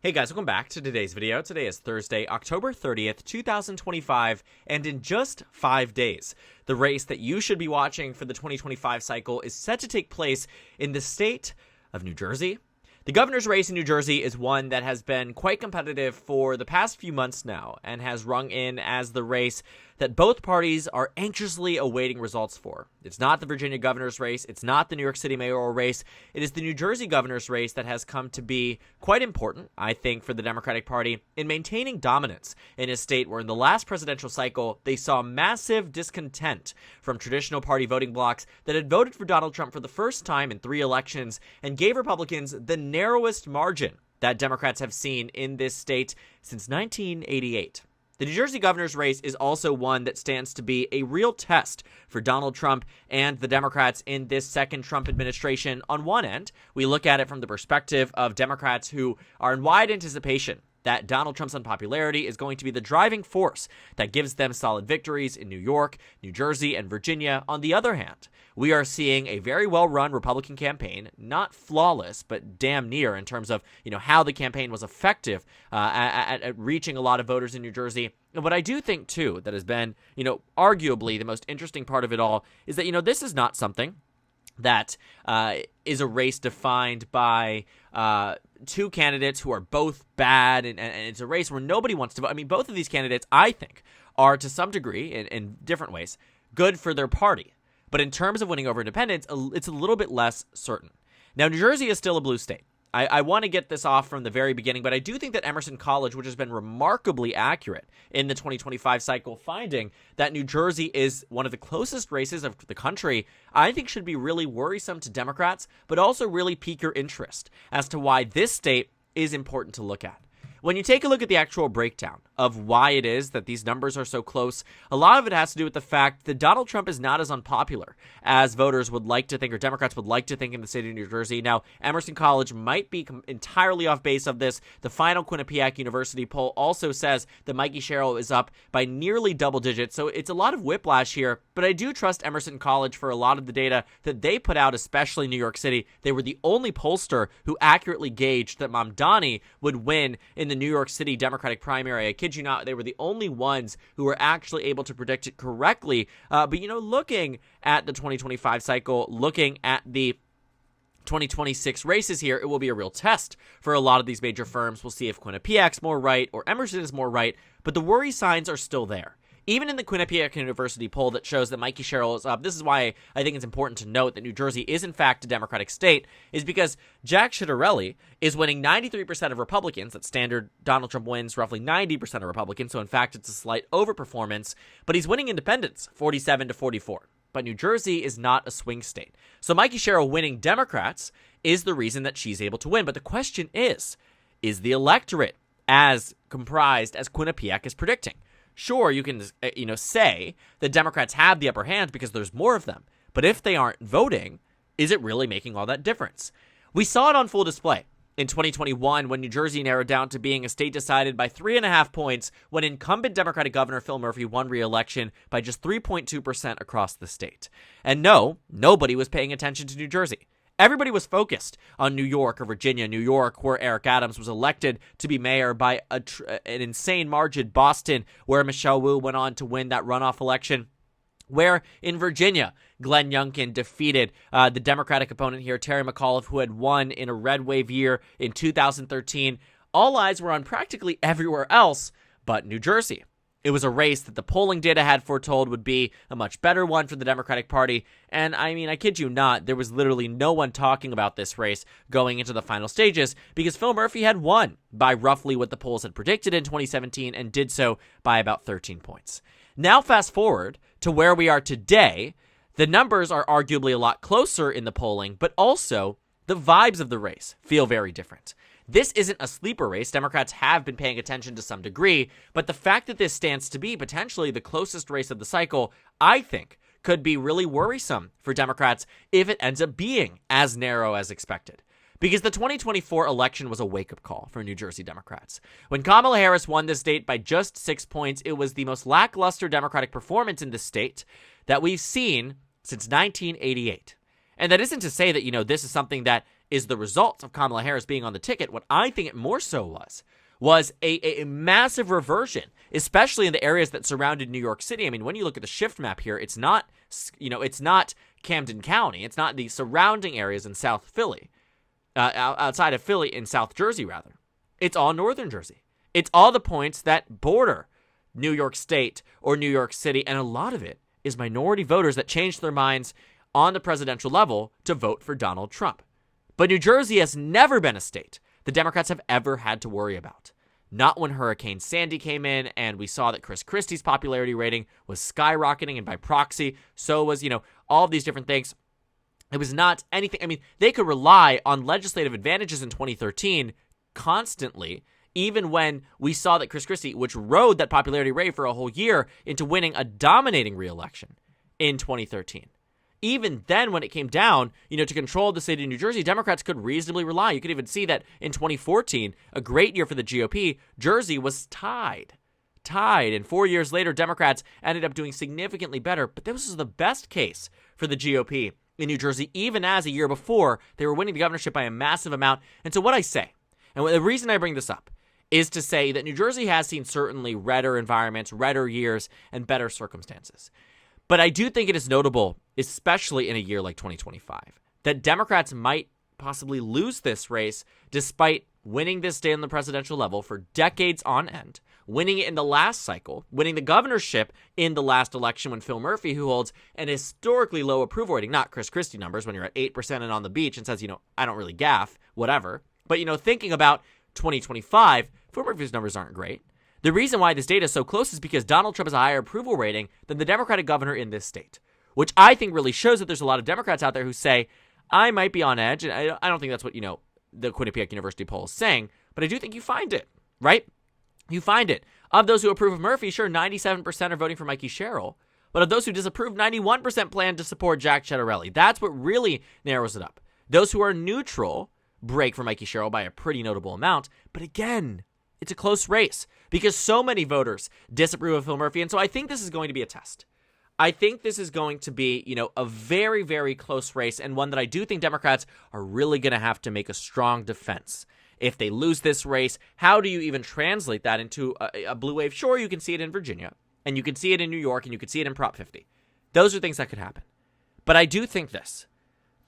Hey guys, welcome back to today's video. Today is Thursday, October 30th, 2025, and in just 5 days, the race that you should be watching for the 2025 cycle is set to take place in the state of New Jersey. The governor's race in New Jersey is one that has been quite competitive for the past few months now and has rung in as the race that both parties are anxiously awaiting results for. It's not the Virginia governor's race. It's not the New York City mayoral race. It is the New Jersey governor's race that has come to be quite important, I think, for the Democratic Party in maintaining dominance in a state where in the last presidential cycle, they saw massive discontent from traditional party voting blocs that had voted for Donald Trump for the first time in 3 elections and gave Republicans the narrowest margin that Democrats have seen in this state since 1988. The New Jersey governor's race is also one that stands to be a real test for Donald Trump and the Democrats in this second Trump administration. On one end, we look at it from the perspective of Democrats who are in wide anticipation that Donald Trump's unpopularity is going to be the driving force that gives them solid victories in New York, New Jersey, and Virginia. On the other hand, we are seeing a very well-run Republican campaign, not flawless, but damn near in terms of, how the campaign was effective at reaching a lot of voters in New Jersey. And what I do think, too, that has been, arguably the most interesting part of it all is that, this is not something that is a race defined by 2 candidates who are both bad, and it's a race where nobody wants to vote. I mean, both of these candidates, I think, are to some degree, in different ways, good for their party. But in terms of winning over independents, it's a little bit less certain. Now, New Jersey is still a blue state. I want to get this off from the very beginning, but I do think that Emerson College, which has been remarkably accurate in the 2025 cycle, finding that New Jersey is one of the closest races of the country, I think should be really worrisome to Democrats, but also really pique your interest as to why this state is important to look at. When you take a look at the actual breakdown of why it is that these numbers are so close, a lot of it has to do with the fact that Donald Trump is not as unpopular as voters would like to think, or Democrats would like to think, in the state of New Jersey. Now, Emerson College might be entirely off base of this. The final Quinnipiac University poll also says that Mikey Sherrill is up by nearly double digits, so it's a lot of whiplash here, but I do trust Emerson College for a lot of the data that they put out, especially New York City. They were the only pollster who accurately gauged that Mamdani would win in the New York City Democratic primary. I kid you not, they were the only ones who were actually able to predict it correctly. But, looking at the 2025 cycle, looking at the 2026 races here, it will be a real test for a lot of these major firms. We'll see if Quinnipiac's more right or Emerson is more right, but the worry signs are still there. Even in the Quinnipiac University poll that shows that Mikey Sherrill is up, this is why I think it's important to note that New Jersey is in fact a Democratic state, is because Jack Ciattarelli is winning 93% of Republicans. That's standard. Donald Trump wins roughly 90% of Republicans, so in fact it's a slight overperformance, but he's winning independents 47-44. But New Jersey is not a swing state. So Mikey Sherrill winning Democrats is the reason that she's able to win. But the question is the electorate as comprised as Quinnipiac is predicting? Sure, you can, say that Democrats have the upper hand because there's more of them. But if they aren't voting, is it really making all that difference? We saw it on full display in 2021 when New Jersey narrowed down to being a state decided by 3.5 points when incumbent Democratic Governor Phil Murphy won re-election by just 3.2% across the state. And no, nobody was paying attention to New Jersey. Everybody was focused on New York or Virginia. New York, where Eric Adams was elected to be mayor by an insane margin. Boston, where Michelle Wu went on to win that runoff election. Where in Virginia, Glenn Youngkin defeated the Democratic opponent here, Terry McAuliffe, who had won in a red wave year in 2013. All eyes were on practically everywhere else but New Jersey. It was a race that the polling data had foretold would be a much better one for the Democratic Party. And I mean, I kid you not, there was literally no one talking about this race going into the final stages because Phil Murphy had won by roughly what the polls had predicted in 2017 and did so by about 13 points. Now fast forward to where we are today. The numbers are arguably a lot closer in the polling, but also the vibes of the race feel very different. This isn't a sleeper race. Democrats have been paying attention to some degree, but the fact that this stands to be potentially the closest race of the cycle, I think, could be really worrisome for Democrats if it ends up being as narrow as expected. Because the 2024 election was a wake-up call for New Jersey Democrats. When Kamala Harris won this state by just 6 points, it was the most lackluster Democratic performance in the state that we've seen since 1988. And that isn't to say that, this is something that is the result of Kamala Harris being on the ticket. What I think it more so was a massive reversion, especially in the areas that surrounded New York City. I mean, when you look at the shift map here, it's not, it's not Camden County. It's not the surrounding areas in South Philly, outside of Philly, in South Jersey, rather. It's all northern Jersey. It's all the points that border New York State or New York City, and a lot of it is minority voters that changed their minds on the presidential level to vote for Donald Trump. But New Jersey has never been a state the Democrats have ever had to worry about. Not when Hurricane Sandy came in and we saw that Chris Christie's popularity rating was skyrocketing, and by proxy, so was, all of these different things. It was not anything. I mean, they could rely on legislative advantages in 2013 constantly, even when we saw that Chris Christie, which rode that popularity rate for a whole year, into winning a dominating re-election in 2013. Even then, when it came down, to control the state of New Jersey, Democrats could reasonably rely. You could even see that in 2014, a great year for the GOP, Jersey was tied. And 4 years later, Democrats ended up doing significantly better. But this was the best case for the GOP in New Jersey, even as a year before, they were winning the governorship by a massive amount. And so what I say, and the reason I bring this up, is to say that New Jersey has seen certainly redder environments, redder years, and better circumstances. But I do think it is notable, especially in a year like 2025, that Democrats might possibly lose this race despite winning this state on the presidential level for decades on end, winning it in the last cycle, winning the governorship in the last election when Phil Murphy, who holds an historically low approval rating, not Chris Christie numbers when you're at 8% and on the beach and says, I don't really gaff, whatever. But, thinking about 2025, Phil Murphy's numbers aren't great. The reason why this data is so close is because Donald Trump has a higher approval rating than the Democratic governor in this state, which I think really shows that there's a lot of Democrats out there who say, I might be on edge, and I don't think that's what, the Quinnipiac University poll is saying, but I do think you find it, right? You find it. Of those who approve of Murphy, sure, 97% are voting for Mikey Sherrill, but of those who disapprove, 91% plan to support Jack Ciattarelli. That's what really narrows it up. Those who are neutral break for Mikey Sherrill by a pretty notable amount, but again, it's a close race because so many voters disapprove of Phil Murphy. And so I think this is going to be a test. I think this is going to be, a very, very close race, and one that I do think Democrats are really going to have to make a strong defense. If they lose this race, how do you even translate that into a blue wave? Sure, you can see it in Virginia, and you can see it in New York, and you can see it in Prop 50. Those are things that could happen. But I do think this.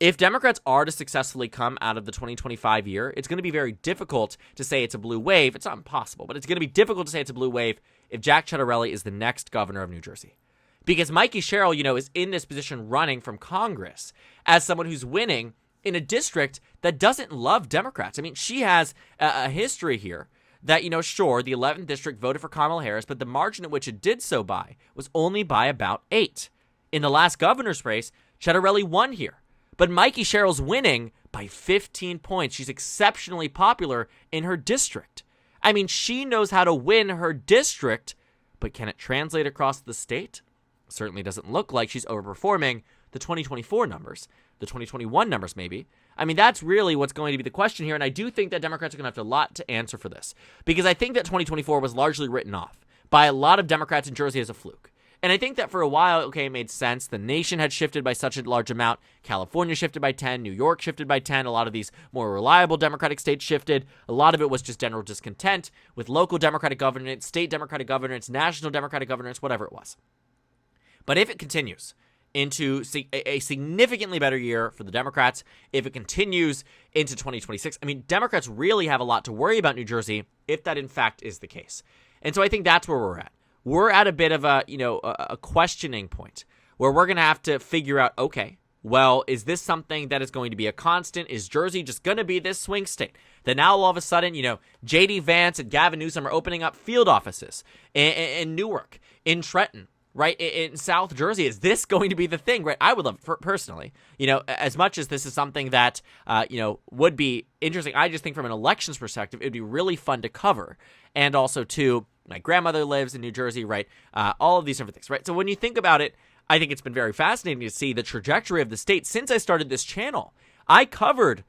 If Democrats are to successfully come out of the 2025 year, it's going to be very difficult to say it's a blue wave. It's not impossible, but it's going to be difficult to say it's a blue wave if Jack Ciattarelli is the next governor of New Jersey. Because Mikey Sherrill, is in this position running from Congress as someone who's winning in a district that doesn't love Democrats. I mean, she has a history here that, sure, the 11th district voted for Kamala Harris, but the margin at which it did so by was only by about 8. In the last governor's race, Ciattarelli won here. But Mikey Sherrill's winning by 15 points. She's exceptionally popular in her district. I mean, she knows how to win her district, but can it translate across the state? Certainly doesn't look like she's overperforming the 2024 numbers, the 2021 numbers maybe. I mean, that's really what's going to be the question here, and I do think that Democrats are going to have a lot to answer for this, because I think that 2024 was largely written off by a lot of Democrats in Jersey as a fluke. And I think that for a while, okay, it made sense. The nation had shifted by such a large amount. California shifted by 10. New York shifted by 10. A lot of these more reliable Democratic states shifted. A lot of it was just general discontent with local Democratic governance, state Democratic governance, national Democratic governance, whatever it was. But if it continues into a significantly better year for the Democrats, if it continues into 2026, I mean, Democrats really have a lot to worry about New Jersey if that in fact is the case. And so I think that's where we're at. We're at a bit of a questioning point where we're going to have to figure out, okay, well, is this something that is going to be a constant? Is Jersey just going to be this swing state? That now all of a sudden, J.D. Vance and Gavin Newsom are opening up field offices in Newark, in Trenton, right, in South Jersey. Is this going to be the thing, right? I would love, personally, as much as this is something that, would be interesting, I just think from an elections perspective, it would be really fun to cover. And also, too, my grandmother lives in New Jersey, right? All of these different things, right? So when you think about it, I think it's been very fascinating to see the trajectory of the state since I started this channel. I covered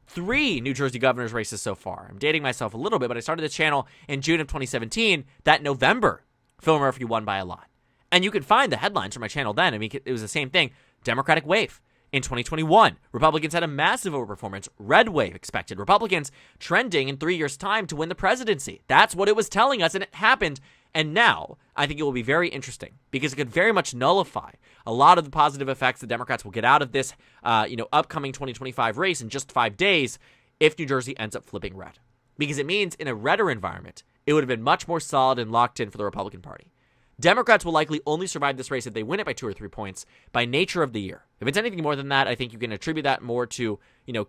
3 New Jersey governor's races so far. I'm dating myself a little bit, but I started this channel in June of 2017. That November, Phil Murphy won by a lot. And you can find the headlines from my channel then. I mean, it was the same thing. Democratic wave. In 2021, Republicans had a massive overperformance, red wave expected. Republicans trending in 3 years' time to win the presidency. That's what it was telling us, and it happened. And now, I think it will be very interesting because it could very much nullify a lot of the positive effects the Democrats will get out of this, upcoming 2025 race in just 5 days if New Jersey ends up flipping red. Because it means in a redder environment, it would have been much more solid and locked in for the Republican Party. Democrats will likely only survive this race if they win it by 2 or 3 points by nature of the year. If it's anything more than that, I think you can attribute that more to,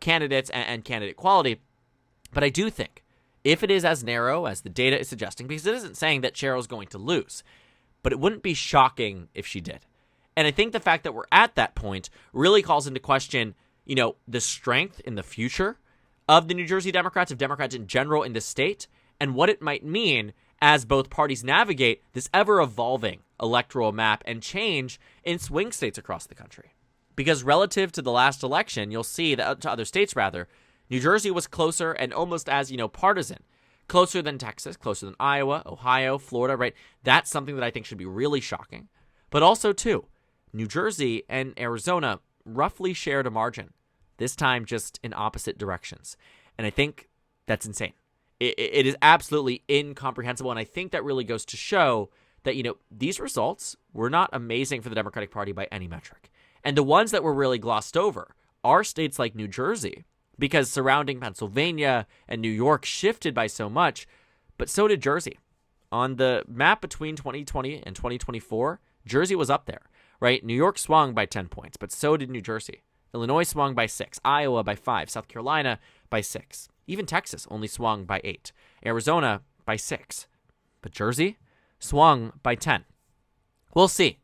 candidates and candidate quality. But I do think if it is as narrow as the data is suggesting, because it isn't saying that Cheryl's going to lose, but it wouldn't be shocking if she did. And I think the fact that we're at that point really calls into question, the strength in the future of the New Jersey Democrats, of Democrats in general in the state, and what it might mean as both parties navigate this ever-evolving electoral map and change in swing states across the country. Because relative to the last election, you'll see that, to other states rather, New Jersey was closer and almost as, partisan. Closer than Texas, closer than Iowa, Ohio, Florida, right? That's something that I think should be really shocking. But also, too, New Jersey and Arizona roughly shared a margin, this time just in opposite directions. And I think that's insane. It is absolutely incomprehensible, and I think that really goes to show that, these results were not amazing for the Democratic Party by any metric. And the ones that were really glossed over are states like New Jersey, because surrounding Pennsylvania and New York shifted by so much, but so did Jersey. On the map between 2020 and 2024, Jersey was up there, right? New York swung by 10 points, but so did New Jersey. Illinois swung by 6, Iowa by 5, South Carolina by 6. Even Texas only swung by 8, Arizona by 6, but Jersey swung by 10. We'll see.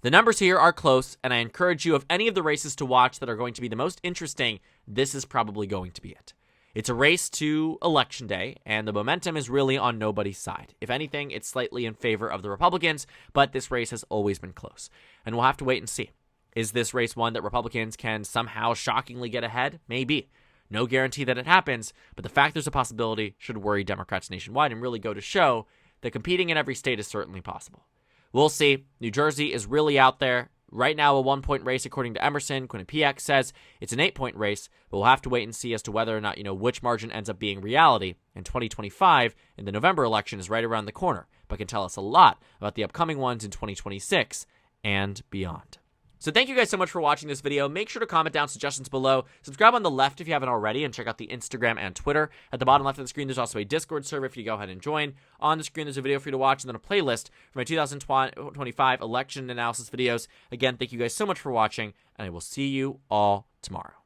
The numbers here are close, and I encourage you, of any of the races to watch that are going to be the most interesting, this is probably going to be it. It's a race to Election Day, and the momentum is really on nobody's side. If anything, it's slightly in favor of the Republicans, but this race has always been close, and we'll have to wait and see. Is this race one that Republicans can somehow shockingly get ahead? Maybe. No guarantee that it happens, but the fact there's a possibility should worry Democrats nationwide and really go to show that competing in every state is certainly possible. We'll see. New Jersey is really out there. Right now, a 1-point race, according to Emerson. Quinnipiac says it's an 8-point race, but we'll have to wait and see as to whether or not, which margin ends up being reality. And 2025, in the November election, is right around the corner, but can tell us a lot about the upcoming ones in 2026 and beyond. So thank you guys so much for watching this video. Make sure to comment down suggestions below. Subscribe on the left if you haven't already, and check out the Instagram and Twitter. At the bottom left of the screen, there's also a Discord server if you go ahead and join. On the screen, there's a video for you to watch, and then a playlist for my 2025 election analysis videos. Again, thank you guys so much for watching, and I will see you all tomorrow.